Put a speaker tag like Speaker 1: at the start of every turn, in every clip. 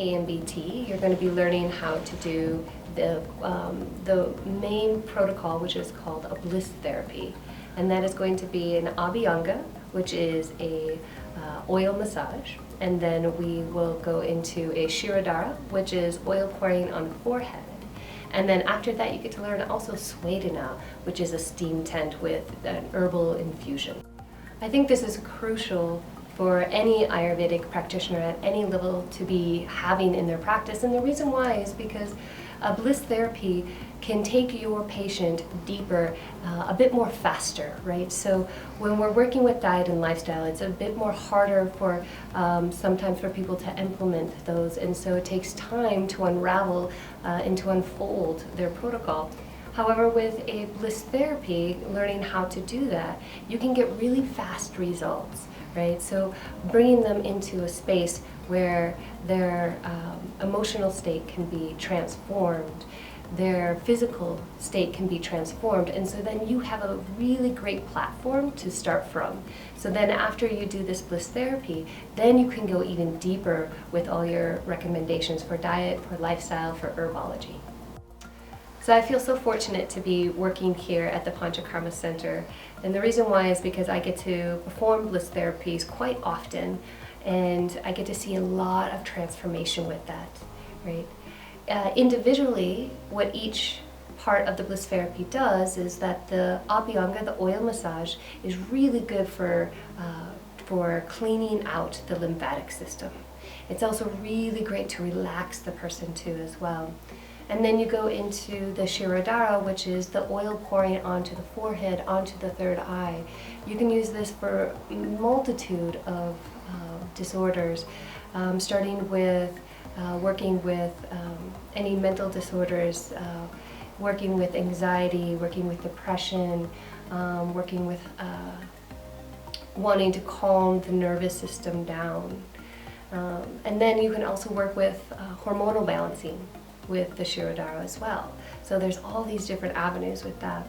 Speaker 1: AMBT, you're going to be learning how to do the main protocol, which is called a Bliss therapy. And that is going to be an abhyanga, which is a oil massage. And then we will go into a Shirodhara, which is oil pouring on the forehead. And then after that, you get to learn also Svedana, which is a steam tent with an herbal infusion. I think this is crucial for any Ayurvedic practitioner at any level to be having in their practice. And the reason why is because a Bliss therapy can take your patient deeper, a bit more faster, right? So when we're working with diet and lifestyle, it's a bit more harder for sometimes for people to implement those, and so it takes time to unravel and to unfold their protocol. However, with a Bliss therapy, learning how to do that, you can get really fast results, right? So bringing them into a space where their emotional state can be transformed, their physical state can be transformed, and so then you have a really great platform to start from. So then after you do this Bliss therapy, then you can go even deeper with all your recommendations for diet, for lifestyle, for herbology. So I feel so fortunate to be working here at the Panchakarma Center, and the reason why is because I get to perform Bliss therapies quite often, and I get to see a lot of transformation with that, right? Individually, what each part of the Bliss therapy does is that the abhyanga, the oil massage, is really good for cleaning out the lymphatic system. It's also really great to relax the person too as well. And then you go into the Shirodhara, which is the oil pouring onto the forehead, onto the third eye. You can use this for a multitude of disorders, starting with working with any mental disorders, working with anxiety, working with depression, working with wanting to calm the nervous system down. And then you can also work with hormonal balancing with the Shirodhara as well. So there's all these different avenues with that.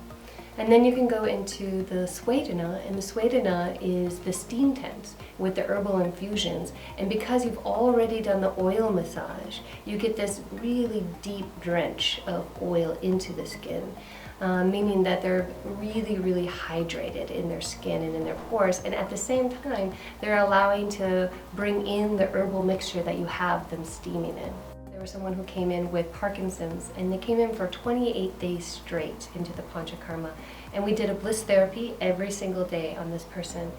Speaker 1: And then you can go into the Svedana, and the Svedana is the steam tent with the herbal infusions. And because you've already done the oil massage, you get this really deep drench of oil into the skin, meaning that they're really, really hydrated in their skin and in their pores. And at the same time, they're allowing to bring in the herbal mixture that you have them steaming in. There was someone who came in with Parkinson's, and they came in for 28 days straight into the Panchakarma, and we did a Bliss therapy every single day on this person.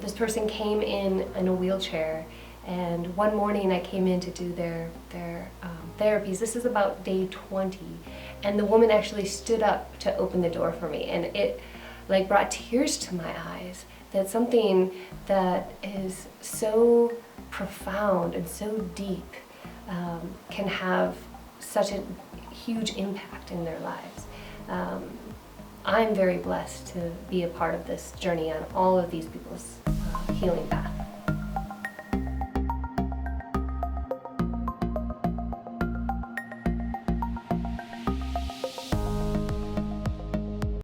Speaker 1: This person came in a wheelchair, and one morning I came in to do their therapies. This is about day 20, and the woman actually stood up to open the door for me, and it like brought tears to my eyes. That something that is so profound and so deep can have such a huge impact in their lives. I'm very blessed to be a part of this journey on all of these people's healing path.